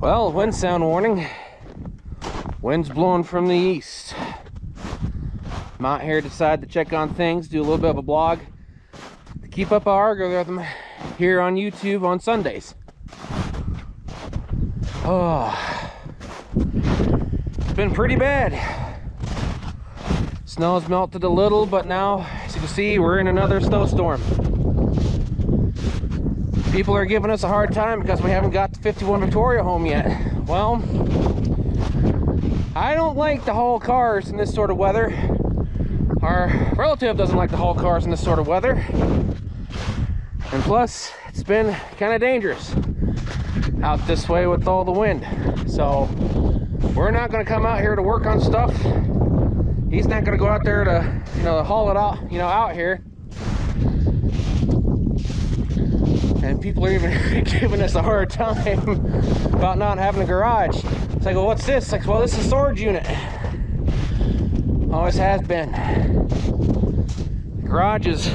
Well, wind sound warning. Wind's blowing from the east. I'm out here, decided to check on things, do a little bit of a blog to keep up our algorithm here on YouTube on Sundays. Oh, it's been pretty bad. Snow's melted a little, but now, as you can see, we're in another snowstorm. People are giving us a hard time because we haven't got the 51 Victoria home yet. Well, I don't like to haul cars in this sort of weather. Our relative doesn't like to haul cars in this sort of weather. And plus, it's been kind of dangerous out this way with all the wind. So, we're not going to come out here to work on stuff. He's not going to go out there to, haul it out, out here. And people are even giving us a hard time about not having a garage. It's like, well, what's this? It's like, well, this is a storage unit. Always has been. The garage is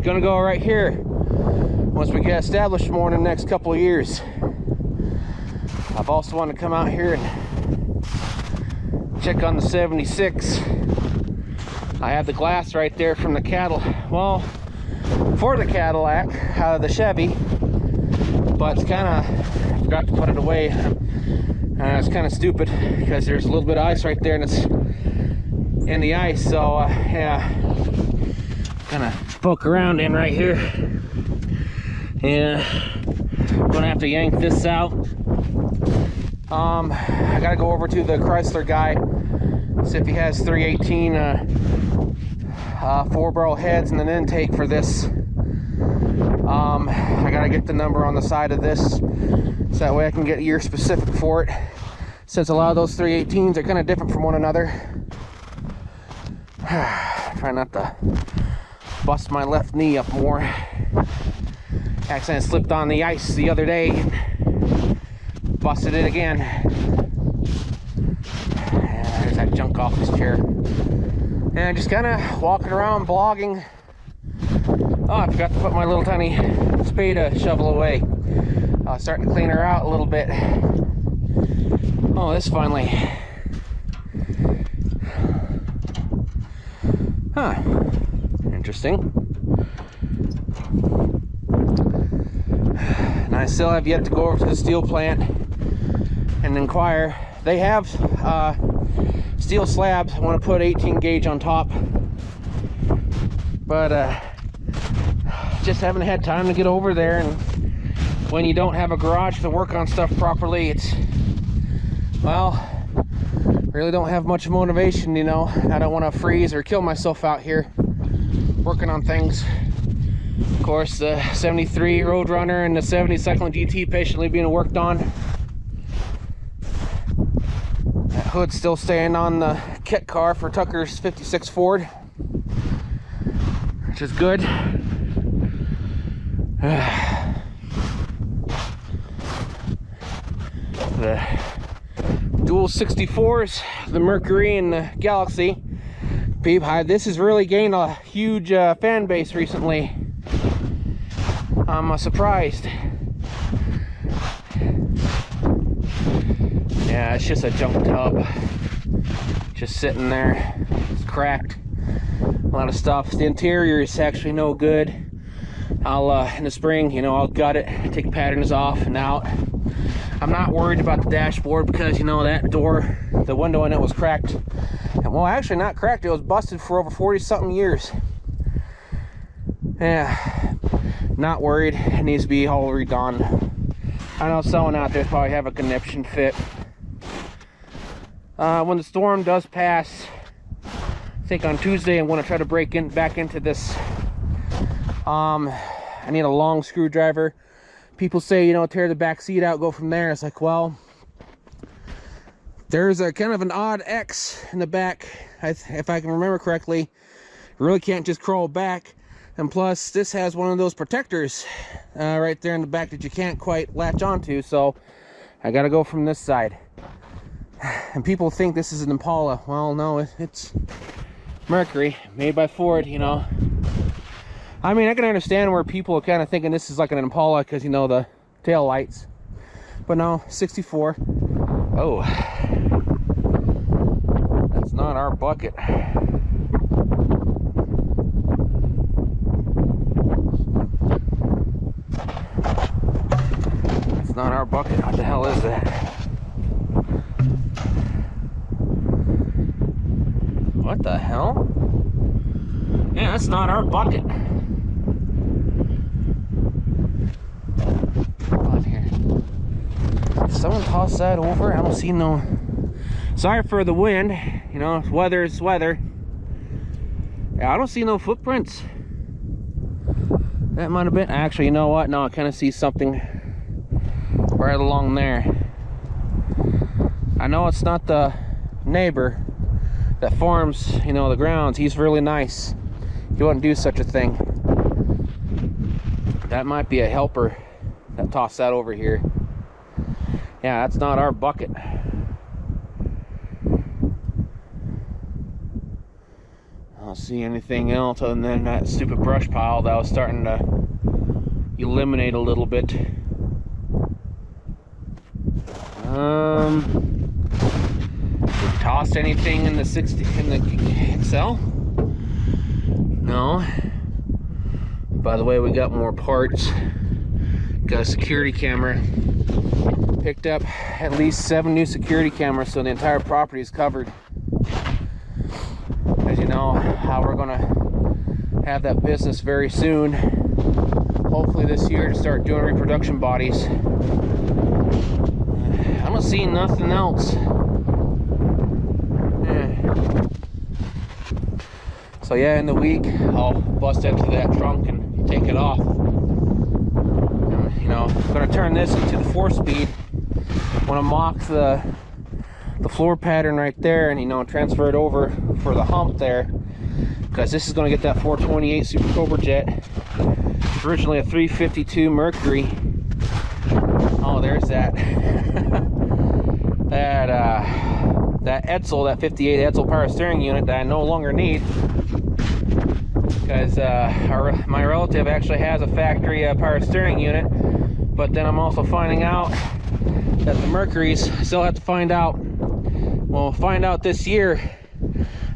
gonna go right here once we get established more in the next couple of years. I've also wanted to come out here and check on the 76. I have the glass right there from the for the Cadillac out of the Chevy, but it's kind of, I forgot to put it away. It's kind of stupid because there's a little bit of ice right there and it's in the ice, so yeah, kind of poke around in right here. Yeah, I'm gonna have to yank this out. I gotta go over to the Chrysler guy, see if he has 318 4-barrel heads and an intake for this. I gotta get the number on the side of this so that way I can get year specific for it, since a lot of those 318s are kind of different from one another. Try not to bust my left knee up more. Accidentally slipped on the ice the other day and busted it again. And there's that junk off this chair. And just kind of walking around blogging. Oh, I forgot to put my little tiny spade shovel away. Starting to clean her out a little bit. Oh, this finally. Huh. Interesting. And I still have yet to go over to the steel plant and inquire. They have steel slabs. I want to put 18 gauge on top, but just haven't had time to get over there. And when you don't have a garage to work on stuff properly, it's, well, really don't have much motivation, I don't want to freeze or kill myself out here working on things. Of course, the 73 Roadrunner and the 70 Cyclone GT patiently being worked on. That hood's still staying on the kit car for Tucker's 56 Ford, which is good. The dual 64s, the Mercury and the Galaxy. This has really gained a huge fan base recently. I'm surprised. Yeah, it's just a junk tub, just sitting there. It's cracked. A lot of stuff. The interior is actually no good. I'll in the spring, I'll gut it, take the patterns off and out. I'm not worried about the dashboard because that door, the window in it was cracked. And, well, actually not cracked, it was busted for over 40 something years. Yeah, not worried. It needs to be all redone. I know someone out there probably have a conniption fit. When the storm does pass, I think on Tuesday I'm going to try to break back into this. I need a long screwdriver. People say, tear the back seat out, go from there. It's like, well, there's a kind of an odd X in the back. If I can remember correctly, you really can't just crawl back. And plus, this has one of those protectors right there in the back that you can't quite latch onto. So I got to go from this side. And people think this is an Impala. Well, no, it's Mercury, made by Ford, I mean, I can understand where people are kind of thinking this is like an Impala because, the tail lights. but no, 64. Oh, that's not our bucket. That's not our bucket. What the hell is that? What the hell? Yeah, that's not our bucket. On here. Did someone toss that over? I don't see no. Sorry for the wind. You know, weather is weather. Yeah, I don't see no footprints. That might have been. Actually, you know what? No, I kind of see something right along there. I know it's not the neighbor that farms, you know, the grounds. He's really nice. He wouldn't do such a thing. That might be a helper that tossed that over here. Yeah, that's not our bucket. I don't see anything else other than that stupid brush pile that was starting to eliminate a little bit. Tossed anything in the 60 in the Excel? No. By the way, we got more parts. Got a security camera. Picked up at least 7 new security cameras, so the entire property is covered. As you know, how we're gonna have that business very soon. Hopefully this year to start doing reproduction bodies. I don't see nothing else. So yeah, in the week, I'll bust into that trunk and take it off. And, you know, I'm gonna turn this into the 4-speed. Want to mock the floor pattern right there, and you know, transfer it over for the hump there, because this is gonna get that 428 Super Cobra jet. It's originally a 352 Mercury. Oh, there's that. that Edsel, that 58 Edsel power steering unit that I no longer need, because my relative actually has a factory power steering unit. But then I'm also finding out that the Mercuries still have to find out. We'll find out this year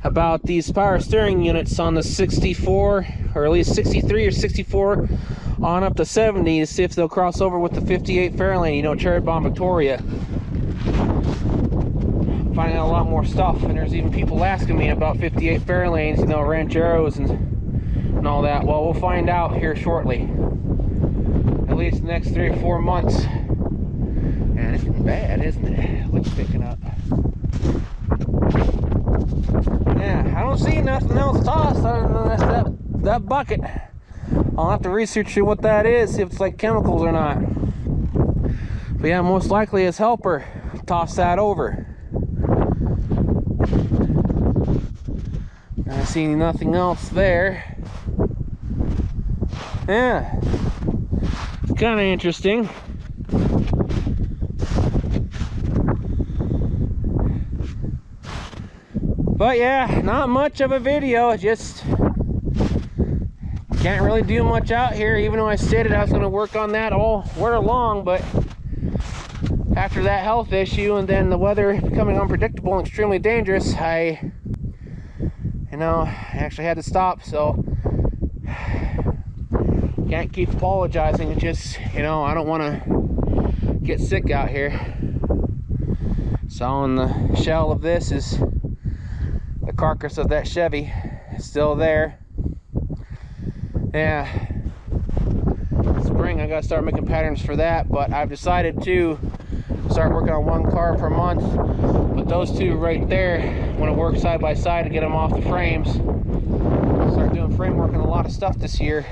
about these power steering units on the 64, or at least 63 or 64 on up to 70, to see if they'll cross over with the 58 Fairlane, you know, Cherry Bomb Victoria. Finding out a lot more stuff, and there's even people asking me about 58 Fairlanes, you know, Rancheros and all that. Well, we'll find out here shortly. At least the next 3 or 4 months. And it's bad, isn't it? What's picking up? Yeah, I don't see nothing else tossed other than that bucket. I'll have to research what that is, if it's like chemicals or not. But yeah, most likely his helper tossed that over. I see nothing else there. Yeah, it's kind of interesting. But yeah, not much of a video. Just can't really do much out here, even though I stated I was going to work on that all winter long. But after that health issue and then the weather becoming unpredictable and extremely dangerous, I actually had to stop. So can't keep apologizing. It just, I don't want to get sick out here. So on the shell of this is the carcass of that Chevy. It's still there. Yeah, spring I gotta start making patterns for that, but I've decided to start working on 1 car per month. But those two right there, I want to work side by side to get them off the frames. Start doing frame work on a lot of stuff this year,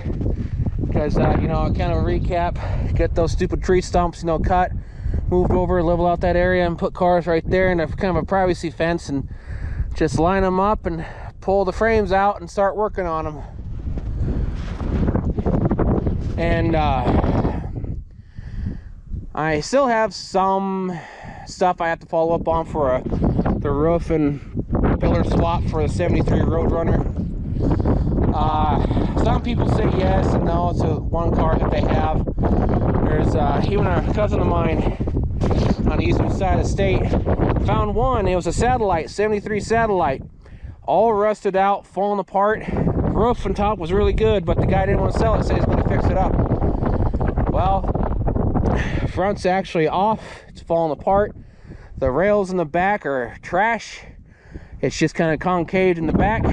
because kind of a recap, get those stupid tree stumps cut, moved over, level out that area, and put cars right there in a kind of a privacy fence, and just line them up and pull the frames out and start working on them. And I still have some stuff I have to follow up on for the roof and pillar swap for the 73 Roadrunner. Some people say yes and no. It's 1 car that they have. There's even a cousin of mine on the eastern side of the state. Found one. It was a satellite, 73 satellite, all rusted out, falling apart. Roof and top was really good, but the guy didn't want to sell it, said he's going to fix it up. Well, front's actually off, it's falling apart. The rails in the back are trash. It's just kind of concaved in the back,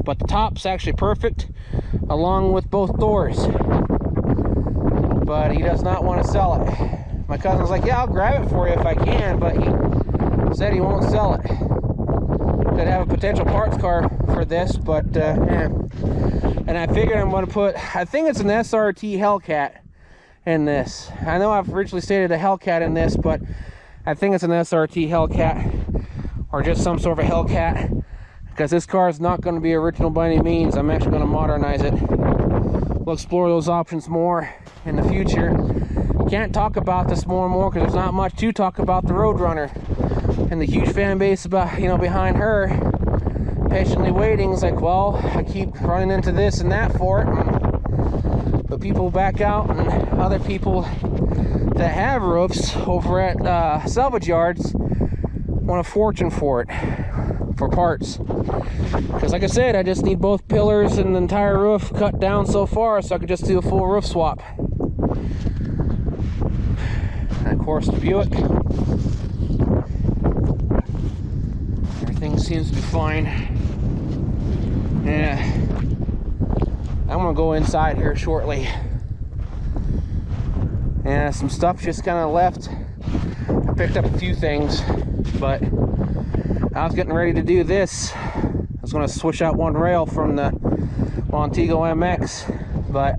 but the top's actually perfect, along with both doors. But he does not want to sell it. My cousin was like, yeah, I'll grab it for you if I can, but he said he won't sell it. Could have a potential parts car for this, but yeah. And I figured I'm going to put, I think it's an SRT Hellcat in this. I know I've originally stated a Hellcat in this, but I think it's an SRT Hellcat, or just some sort of a Hellcat, because this car is not going to be original by any means. I'm actually going to modernize it. We'll explore those options more in the future. Can't talk about this more and more because there's not much to talk about the Roadrunner and the huge fan base about, you know, behind her, patiently waiting. It's like, well, I keep running into this and that for it, but people back out, and other people that have roofs over at salvage yards want a fortune for it, for parts. Because like I said, I just need both pillars and the entire roof cut down so far, so I could just do a full roof swap. And of course the Buick, everything seems to be fine. Yeah, I'm gonna go inside here shortly. And some stuff just kind of left. I picked up a few things, but I was getting ready to do this. I was going to switch out one rail from the Montego MX, but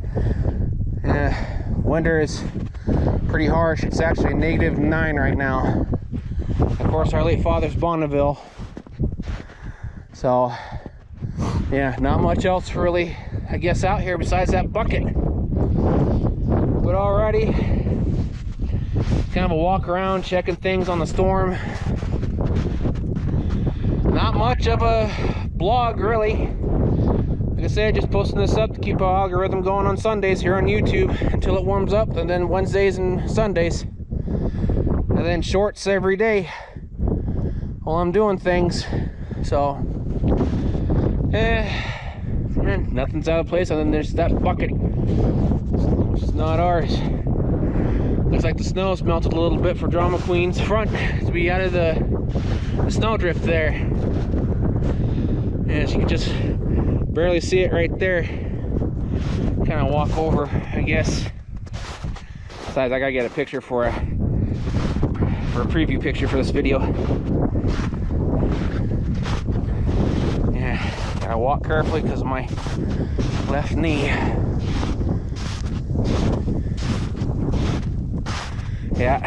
winter is pretty harsh. It's actually -9 right now. Of course, our late father's Bonneville. So, yeah, not much else really, I guess, out here besides that bucket. But alrighty, kind of a walk around, checking things on the storm. Not much of a blog really. Like I said, just posting this up to keep our algorithm going on Sundays here on YouTube until it warms up, and then Wednesdays and Sundays, and then shorts every day while I'm doing things. So nothing's out of place other than there's that bucket, which is not ours. Looks like the snow's melted a little bit for Drama Queen's front to be out of the snowdrift there. And you can just barely see it right there. Kind of walk over, I guess. Besides, I gotta get a picture for a preview picture for this video. Yeah, gotta walk carefully because of my left knee. Yeah,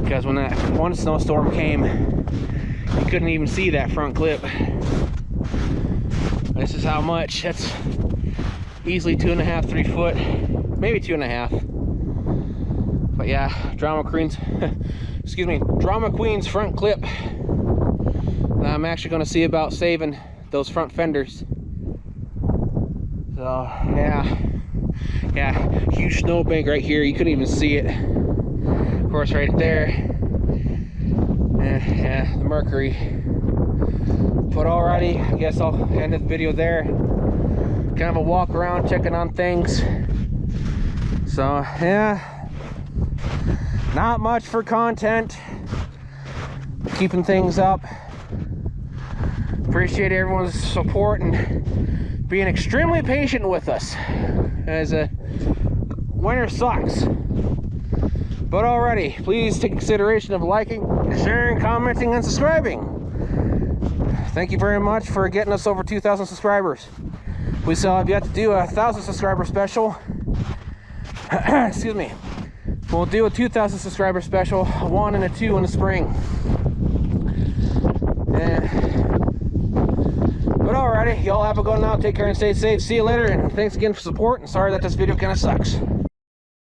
because when that one snowstorm came, you couldn't even see that front clip. This is how much. That's easily 2.5, 3 foot, maybe 2.5. But yeah, Drama Queen's, excuse me, Drama Queen's front clip. And I'm actually going to see about saving those front fenders. So yeah, huge snowbank right here. You couldn't even see it. Of course, right there. Yeah, the Mercury. But alrighty, I guess I'll end the video there. Kind of a walk around, checking on things. So yeah, not much for content. Keeping things up. Appreciate everyone's support and being extremely patient with us, as winter sucks. But alrighty, please take consideration of liking, sharing, commenting, and subscribing. Thank you very much for getting us over 2,000 subscribers. We still have yet to do a 1,000 subscriber special. Excuse me. We'll do a 2,000 subscriber special, a 1 and a 2 in the spring. But alrighty, y'all have a good one now. Take care and stay safe. See you later, and thanks again for support. And sorry that this video kind of sucks.